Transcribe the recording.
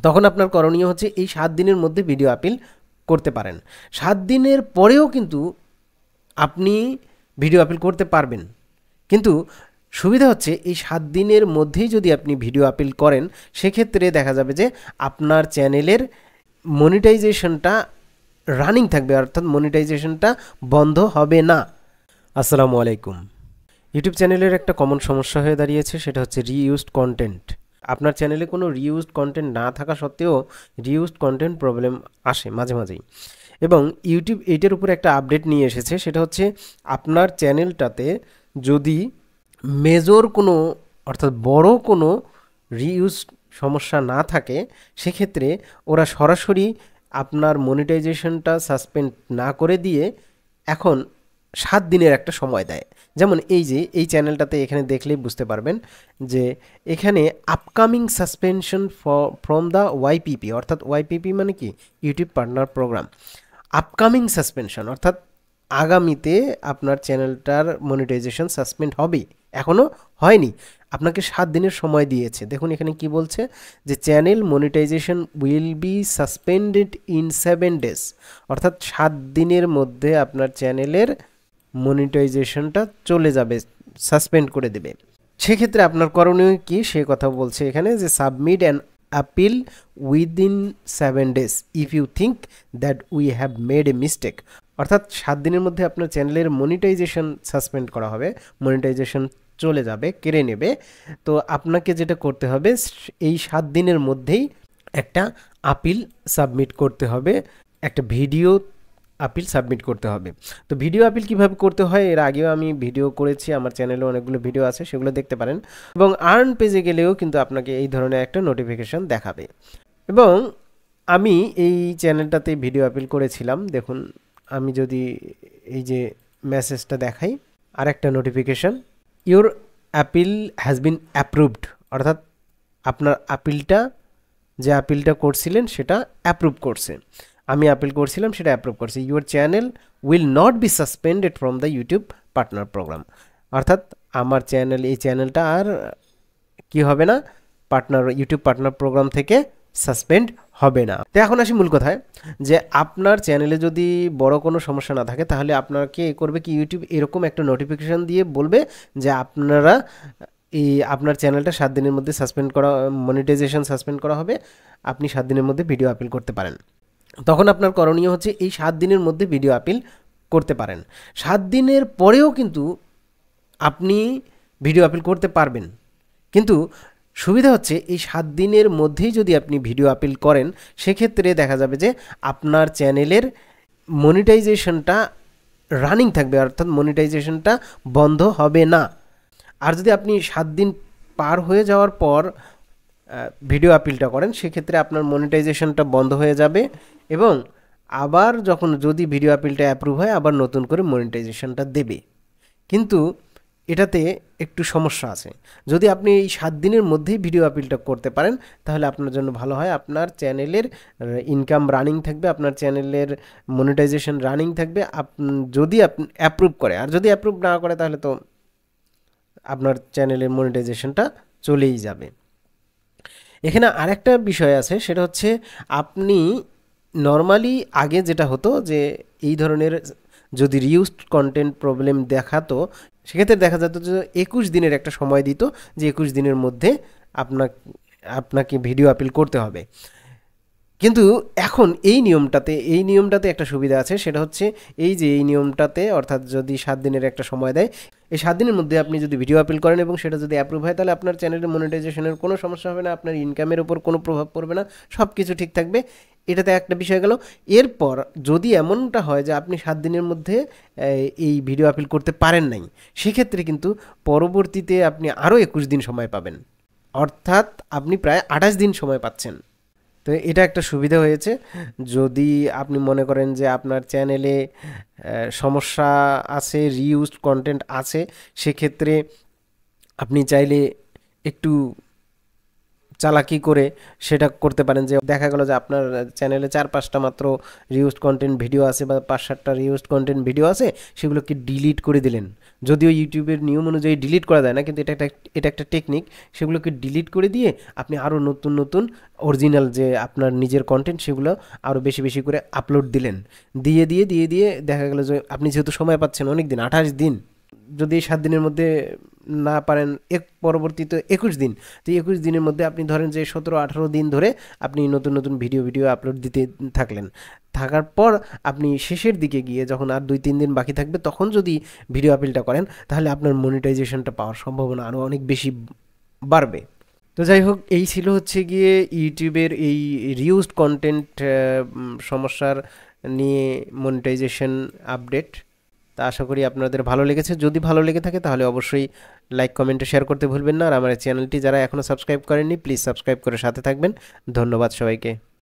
তখন আপনার করণীয় হচ্ছে এই 7 দিনের মধ্যে ভিডিও আপিল করতে পারেন। 7 দিনের পরেও কিন্তু আপনি ভিডিও আপিল করতে পারবেন, কিন্তু সুবিধা হচ্ছে এই 7 দিনের মধ্যেই যদি আপনি ভিডিও আপিল করেন সেক্ষেত্রে দেখা যাবে যে আপনার চ্যানেলের মনিটাইজেশনটা রানিং থাকবে, অর্থাৎ মনিটাইজেশনটা বন্ধ হবে না। আসসালামু আলাইকুম। ইউটিউব চ্যানেলের একটা কমন সমস্যা হয়ে দাঁড়িয়েছে, সেটা হচ্ছে রিইউজড কন্টেন্ট। আপনার চ্যানেলে কোনো রিইউজড কন্টেন্ট না থাকা সত্ত্বেও রিইউজড কন্টেন্ট প্রবলেম আসে মাঝে মাঝেই, এবং ইউটিউব এইটার উপরে একটা আপডেট নিয়ে এসেছে। সেটা হচ্ছে আপনার চ্যানেলটাতে যদি মেজর কোনো, অর্থাৎ বড় কোনো রিইউজ সমস্যা না থাকে সেক্ষেত্রে ওরা সরাসরি আপনার মনিটাইজেশনটা সাসপেন্ড না করে দিয়ে এখন 7 দিনের একটা সময় দেয়। যেমন এই যে এই চ্যানেলটাতে এখানে দেখলেই বুঝতে পারবেন যে এখানে upcoming suspension from the YPP, অর্থাৎ ওয়াইপিপি মানে কি, YouTube partner programme. Upcoming suspension অর্থাৎ আগামীতে আপনার চ্যানেলটার মনিটাইজেশন সাসপেন্ড হবে, এখনও হয়নি, আপনাকে 7 দিনের সময় দিয়েছে। দেখুন এখানে কি বলছে যে channel monetization will be suspended in 7 days, অর্থাৎ 7 দিনের মধ্যে আপনার চ্যানেলের মনিটাইজেশনটা চলে যাবে, সাসপেন্ড করে দেবে। সেক্ষেত্রে আপনার করণীয় কি সে কথা বলছে এখানে, যে submit an appeal within 7 days if you think that we have made a mistake, অর্থাৎ 7 দিনের মধ্যে আপনার চ্যানেলের মনিটাইজেশন সাসপেন্ড করা হবে, মনিটাইজেশন চলে যাবে, কেড়ে নেবে। তো আপনাকে যেটা করতে হবে এই 7 দিনের মধ্যেই একটা আপিল সাবমিট করতে হবে, একটা ভিডিও আপিল সাবমিট করতে হবে। তো ভিডিও আপিল কিভাবে করতে হয় এর আগেও আমি ভিডিও করেছি, আমার চ্যানেলে অনেকগুলো ভিডিও আছে, সেগুলো দেখতে পারেন। এবং আর্ন পেজে গেলেও কিন্তু আপনাকে এই ধরনের একটা নোটিফিকেশন দেখাবে। এবং আমি এই চ্যানেলটাতে ভিডিও আপিল করেছিলাম, দেখুন আমি যদি এই যে মেসেজটা দেখাই, আর একটা notification, your appeal has been approved, অর্থাৎ আপনার আপিলটা, যে আপিলটা করছিলেন সেটা অ্যাপ্রুভ করছে। আমি আপিল করছিলাম, সেটা অ্যাপ্রুভ করছে। Your channel will not be suspended from the YouTube partner programme, অর্থাৎ আমার চ্যানেল, এই চ্যানেলটা আর কি হবে না, ইউটিউব পার্টনার প্রোগ্রাম থেকে সাসপেন্ড হবে না। তো এখন আসি মূল কথায়, যে আপনার চ্যানেলে যদি বড় কোনো সমস্যা না থাকে তাহলে আপনাকে করবে কি, ইউটিউব এরকম একটা নোটিফিকেশান দিয়ে বলবে যে আপনারা এই আপনার চ্যানেলটা 7 দিনের মধ্যে সাসপেন্ড করা, মনিটাইজেশন সাসপেন্ড করা হবে, আপনি 7 দিনের মধ্যে ভিডিও আপিল করতে পারেন। তখন আপনার করণীয় হচ্ছে এই 7 দিনের মধ্যে ভিডিও আপিল করতে পারেন। 7 দিনের পরেও কিন্তু আপনি ভিডিও আপিল করতে পারবেন, কিন্তু সুবিধা হচ্ছে এই 7 দিনের মধ্যেই যদি আপনি ভিডিও আপিল করেন সেক্ষেত্রে দেখা যাবে যে আপনার চ্যানেলের মনিটাইজেশনটা রানিং থাকবে, অর্থাৎ মনিটাইজেশনটা বন্ধ হবে না। আর যদি আপনি 7 দিন পার হয়ে যাওয়ার পর ভিডিও আপিলটা করেন সেক্ষেত্রে আপনার মনিটাইজেশনটা বন্ধ হয়ে যাবে, এবং আবার যদি ভিডিও আপিলটা অ্যাপ্রুভ হয় আবার নতুন করে মনিটাইজেশনটা দেবে। কিন্তু এটাতে একটু সমস্যা আছে। যদি আপনি এই 7 দিনের মধ্যেই ভিডিও আপিলটা করতে পারেন তাহলে আপনার জন্য ভালো হয়, আপনার চ্যানেলের ইনকাম রানিং থাকবে, আপনার চ্যানেলের মনিটাইজেশন রানিং থাকবে, যদি আপনি অ্যাপ্রুভ করে। আর যদি অ্যাপ্রুভ না করে তাহলে তো আপনার চ্যানেলের মনিটাইজেশনটা চলেই যাবে। এখানে আরেকটা বিষয় আছে, সেটা হচ্ছে আপনি নর্মালি আগে যেটা হতো যে এই ধরনের যদি রিউজড কন্টেন্ট প্রবলেম দেখাতো সেক্ষেত্রে দেখা যেত যে 21 দিনের একটা সময় দিত, যে 21 দিনের মধ্যে আপনাকে ভিডিও আপিল করতে হবে। কিন্তু এখন এই নিয়মটাতে একটা সুবিধা আছে, সেটা হচ্ছে এই নিয়মটাতে, অর্থাৎ যদি 7 দিনের একটা সময় দেয়, এই 7 দিনের মধ্যে আপনি যদি ভিডিও আপিল করেন এবং সেটা যদি অ্যাপ্রুভ হয় তাহলে আপনার চ্যানেলের মনিটাইজেশনের কোনো সমস্যা হবে না, আপনার ইনকামের উপর কোনো প্রভাব পড়বে না, সব কিছু ঠিক থাকবে। এটাতে একটা বিষয় গেল। এরপর যদি এমনটা হয় যে আপনি 7 দিনের মধ্যে এই ভিডিও আপিল করতে পারেন নাই, সেক্ষেত্রে কিন্তু পরবর্তীতে আপনি আরও 21 দিন সময় পাবেন, অর্থাৎ আপনি প্রায় 28 দিন সময় পাচ্ছেন। তো এটা একটা সুবিধা হয়েছে। যদি আপনি মনে করেন যে আপনার চ্যানেলে সমস্যা আছে, রিইউজড কন্টেন্ট আছে, সেক্ষেত্রে আপনি চাইলে একটু চালাকি করে সেটা করতে পারেন, যে দেখা গেল যে আপনার চ্যানেলে 4-5টা মাত্র রিউজড কন্টেন্ট ভিডিও আছে বা 5-7টা রিউজড কন্টেন্ট ভিডিও আছে, সেগুলোকে ডিলিট করে দিলেন। যদিও ইউটিউবের নিয়ম অনুযায়ী ডিলিট করা যায় না, কিন্তু এটা একটা টেকনিক। সেগুলোকে ডিলিট করে দিয়ে আপনি আরও নতুন নতুন অরিজিনাল যে আপনার নিজের কন্টেন্ট সেগুলো আরও বেশি বেশি করে আপলোড দিলেন। দিয়ে দেখা গেল যে আপনি যেহেতু সময় পাচ্ছেন অনেক দিন, 28 দিন, যদি 7 দিনের মধ্যে না পারেন পরবর্তীতে 21 দিন, তো 21 দিনের মধ্যে আপনি ধরেন যে 17-18 দিন ধরে আপনি নতুন নতুন ভিডিও আপলোড দিতে থাকার পর আপনি শেষের দিকে গিয়ে যখন আর 2-3 দিন বাকি থাকবে তখন যদি ভিডিও আপিলটা করেন, তাহলে আপনার মনিটাইজেশনটা পাওয়ার সম্ভাবনা আরও অনেক বেশি বাড়বে। তো যাই হোক, এই ছিল হচ্ছে গিয়ে ইউটিউবের এই রিউজড কন্টেন্ট সমস্যার নিয়ে মনিটাইজেশন আপডেট। তা আশা করি আপনাদের ভালো লেগেছে। যদি ভালো লেগে থাকে তাহলে অবশ্যই লাইক কমেন্টে শেয়ার করতে ভুলবেন না। আর আমার চ্যানেলটি যারা এখনও সাবস্ক্রাইব করেননি, প্লিজ সাবস্ক্রাইব করে সাথে থাকবেন। ধন্যবাদ সবাইকে।